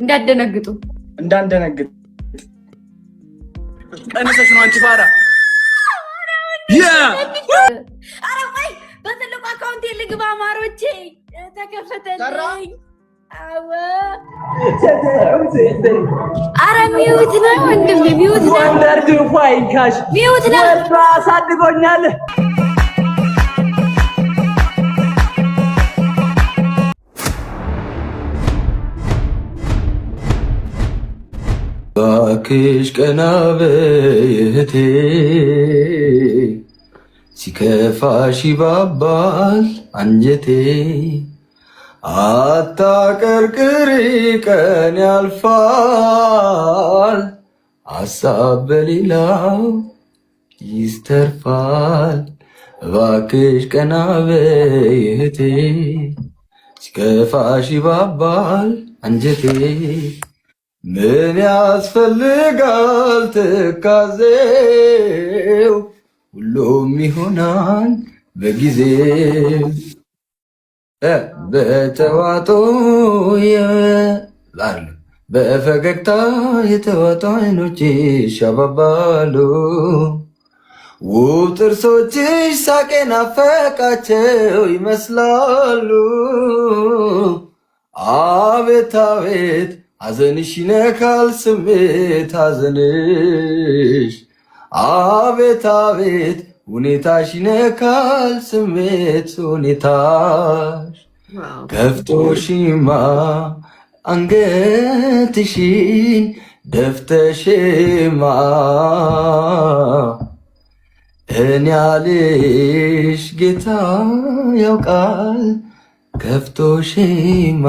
እንዳደነግጡ እንዳንደነግጥ ቀንሰሽ ነው አንቺ ፋራ አረ ወይ በትልቁ አካውንት ልግባ ማሮቼ ተከፈተልኝ አዎ አረ ሚውት ነው ወንድም ሚውት ነው ወንደር ፋይን ካሽ ሚውት ነው አሳድጎኛል ባክሽ ቀና በይህቴ ሲከፋሽ ይባባል አንጀቴ አታቀርቅሪ ቀን ያልፋል ሀሳብ በሌላው ይስተርፋል ባክሽ ቀና በይህቴ ሲከፋሽ ይባባል አንጀቴ ምን ያስፈልጋል ትካዜው ሁሉም ይሆናል በጊዜው በተዋጦ በፈገግታ የተዋጡ አይኖችሽ ያባባሉ ውብ ጥርሶችሽ ሳቄን አፈቃቸው ይመስላሉ አቤት አቤት ሐዘንሽ ይነካል ስሜት ሐዘንሽ አቤት አቤት ሁኔታሽ ይነካል ስሜት ሁኔታሽ ከፍቶሽማ አንገትሽን ደፍተሽማ እኔ ያልሽ ጌታ ያውቃል ከፍቶሽማ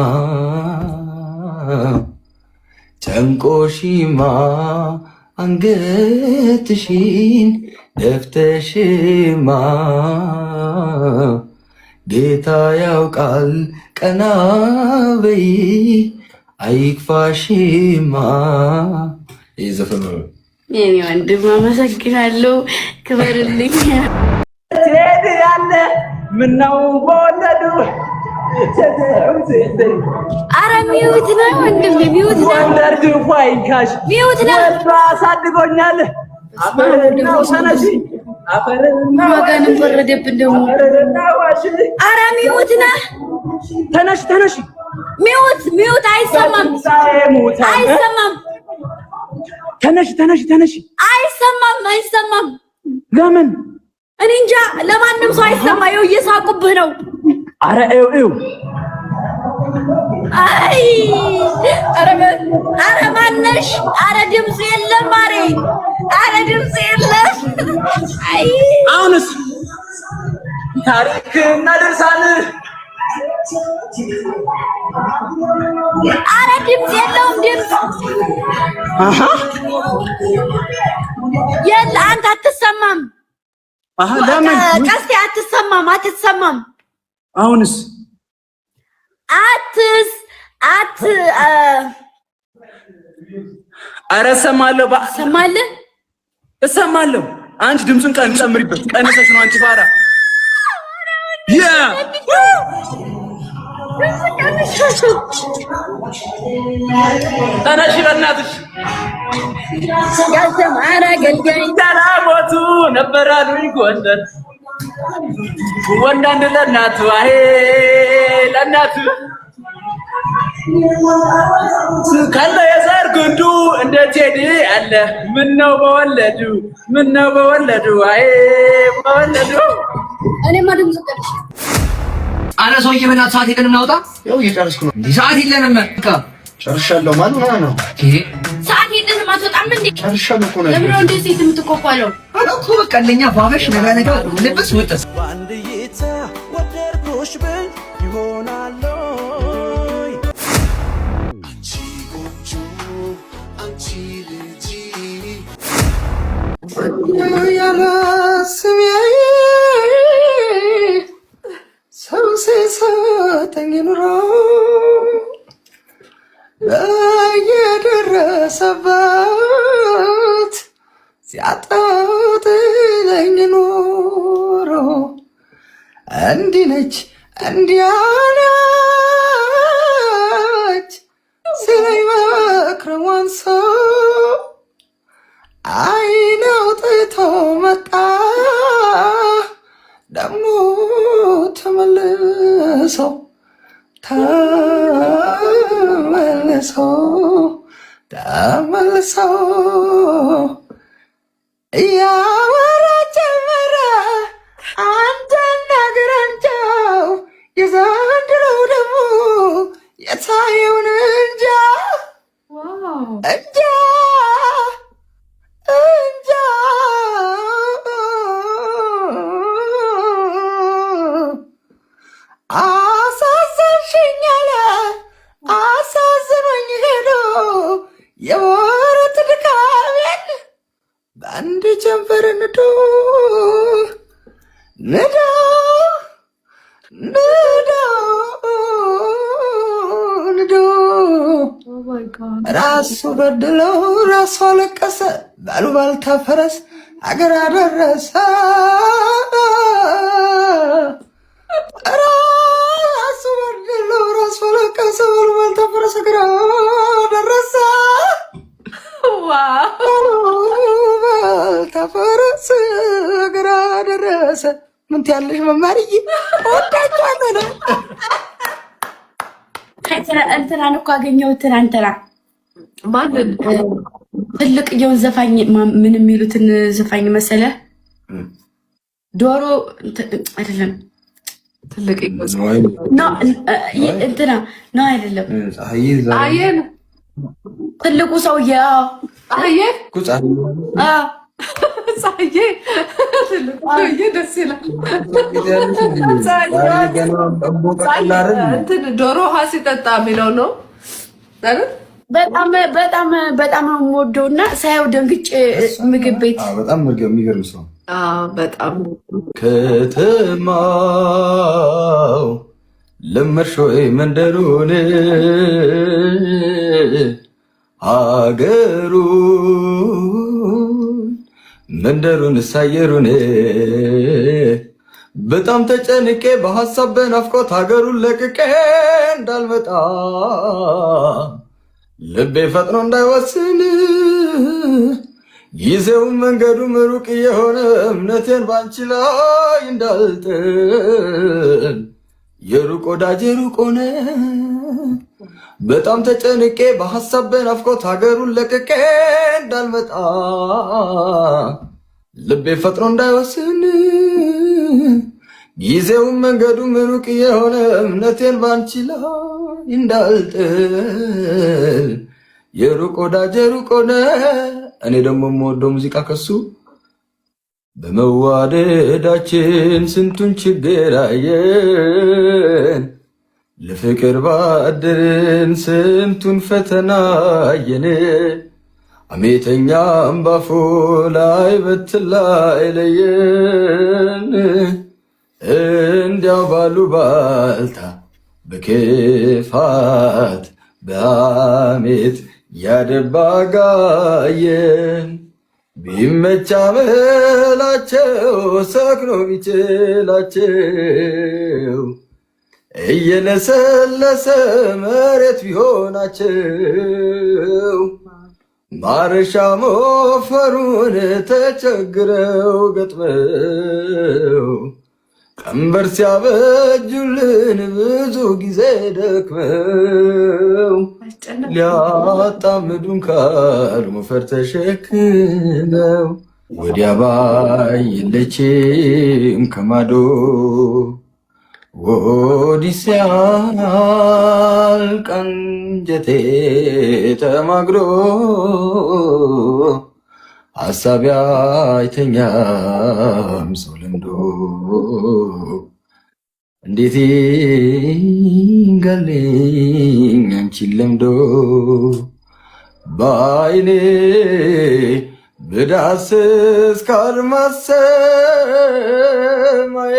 ጨንቆሽማ አንገትሽን ደፍተሽማ ጌታ ያውቃል ቀና በይ አይክፋሽማ። ይህ ዘፈን ነው። የኔ ወንድም አመሰግናለሁ፣ ክበርልኝ። ትሄድ ያለ ምነው በወለዱ አረ ሚውት ነው ወንድም ሚውት ነው ወንደር ፋይን ካሽ ሚውት ነው አሳድጎኛል አፈርናው ሰነሲ አፈርና ወገንም ወረደብን ደግሞ አረ ሚውት ነው ተነሽ ተነሽ ሚውት አይሰማም አይሰማም ተነሽ ተነሽ ተነሽ አይሰማም ለምን እኔ እንጃ ለማንም ሰው አይሰማ ይኸው እየሳቁብህ ነው አረ እዩ አይ አረ ማነሽ አረ ድምጽ የለም ማሬ አረ ድምጽ የለም አይ አሁንስ ታሪክ እናደርሳን አረ ድምጽ የለውም ድምጽ የለ አንተ አትሰማም ለምን ቀስቴ አትሰማም አሁንስ አረ እሰማለሁ አንቺ ድምፁን ጨምሪበት ቀንሰሽ ነው አንቺ ፋራ ተነሽ በእናትሽ ያልተማረ አገልጋይ ሞቱ ነበር አሉኝ ጎንደር ወንዳንድ ለእናቱ አሄ ለእናቱ ካለ የዘር ግንዱ እንደ ቴዲ አለ ምነው በወለዱ አሄ በወለዱ እኔማ ድምጽ ቀርሽ አረ ሰውዬ በእናትህ ሰዓት የለንም እናውጣ ያው እየጨረስኩ ነው እንዴ ሰዓት የለንም በቃ ጨርሻለሁ ማለት ነው ይሄ ሰዓት የለንም አትወጣም እንዴ ጨርሻለሁ እኮ ነው ለምን እንደዚህ የምትቆቋለው እኮ በቃ ለኛ ባበሽ ነገ ልብስ ወጥስ ባንድ ይታ ወደድኩሽ ብል ይሆናል አንቺ ጎጆ አንቺ ልጅ ያለ ስሜ ሰው ሲሰጠኝ ኑሮ በየደረሰበት ሲያጣጥለኝ ኖሮ እንዲህ ነች እንዲያ ነች ሲለኝ መክረሟን ሰው አይን አውጥቶ መጣ ደግሞ ተመልሶ እያወራ ጀመረ አንተና ግራንቸው የዘንድሮው ደግሞ የታየውን እንጃ እንጃ እንጃ አሳዘንሽኝ አለ አሳዝኖኝ ሄዶ የወረት ድካሜን በአንድ ጀንበር ንዶ ንዶ ንዶ ንዶ ራሱ በድለው ራሱ አለቀሰ ባሉባልታ ፈረስ አገር አደረሰ ራሱ በድለው ራሱ አለቀሰ ባሉባልታ ፈረስ አገር አደረሰ ባሉባልታ ፈረስ አገር አደረሰ ምን ትያለሽ መማርዬ ወዳችኋለሁ እንትናን እኮ አገኘሁት ትናንትና ማንን ትልቅ የውን ዘፋኝ ምን የሚሉትን ዘፋኝ መሰለ ዶሮ አይደለም ትልቅ እንትና ነው አይደለም አየን ትልቁ ሰውዬ አየን ፀሐዬ ትልቁ ደስ ይላል። እንትን ዶሮ ውሃ ሲጠጣ የሚለው ነው። በጣም በጣም በጣም ነው የምወደው እና ሳየው ደንግጬ ምግብ ቤት በጣም የሚገርም ሰው በጣም ከተማው ለመርሾይ መንደሩን አገሩ መንደሩን ሳየሩን በጣም ተጨንቄ በሐሳብ በናፍቆት ሀገሩን ለቅቄ እንዳልመጣ ልቤ ፈጥኖ እንዳይወስን ጊዜውም መንገዱም ሩቅ የሆነ እምነቴን ባንቺ ላይ እንዳልጥል የሩቅ ወዳጄ ሩቅ ሆነ በጣም ተጨንቄ በሐሳብ በናፍቆት ሀገሩን ለቅቄ እንዳልመጣ ልቤ ፈጥኖ እንዳይወስን ጊዜውም መንገዱም ሩቅ የሆነ እምነቴን ባንቺ ላይ እንዳልጥል የሩቅ ወዳጄ ሩቅ ሆነ። እኔ ደግሞ የምወደው ሙዚቃ ከሱ በመዋደዳችን ስንቱን ችግር አየን ለፍቅር ባደርን ስንቱን ፈተና አየን አሜተኛም ባፉ ላይ በትል ላይ ለየን እንዲያው ባሉ ባልታ በክፋት በአሜት ያደባ ጋየን ቢመቻ መላቸው ሰክኖ ቢችላቸው እየለሰለሰ መሬት ቢሆናቸው ማረሻ ሞፈሩን ተቸግረው ገጥመው ቀንበር ሲያበጁልን ብዙ ጊዜ ደክመው ሊያጣምዱን ካሉ ሞፈር ተሸክመው ወዲያ ባየለችም ከማዶ ወዲህ ሲያልቅ አንጀቴ ተማግዶ ሐሳቤ አይተኛም ሰው ለምዶ እንዴት ይንጋልኝ አንቺን ለምዶ በዓይኔ ብዳስስ ከአድማስ ሰማይ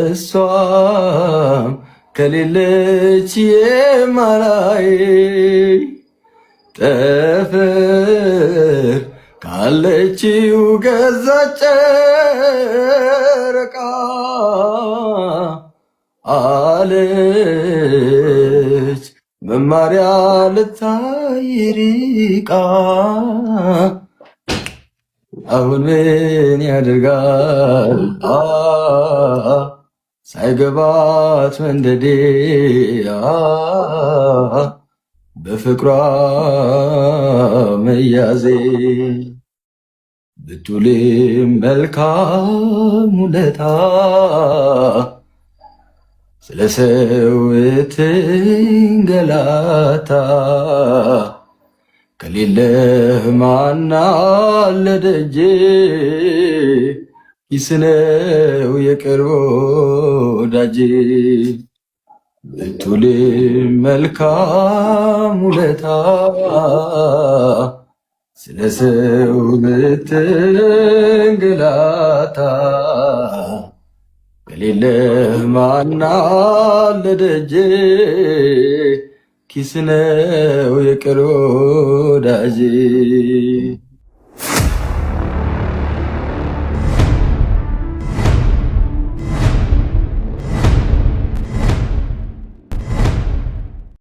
እሷም ከሌለች የማላይ ጠፍር ካለችው ገዛ ጨረቃ አለች መማሪያ ልታይ ርቃ አሁን ምን ያደርጋል ሳይገባት መንደዴ በፍቅሯ መያዜ ብቱልም መልካም ውለታ ስለ ሰው ትንገላታ ከሌለህ ማን አለ ደጄ ይስነው የቅርብ ወዳጄ ብቱልም መልካም ውለታ ስለ ሰው ትንገላታ ከሌለህ ማን አለ ደጄ ኪስነው የቅርብ ወዳጄ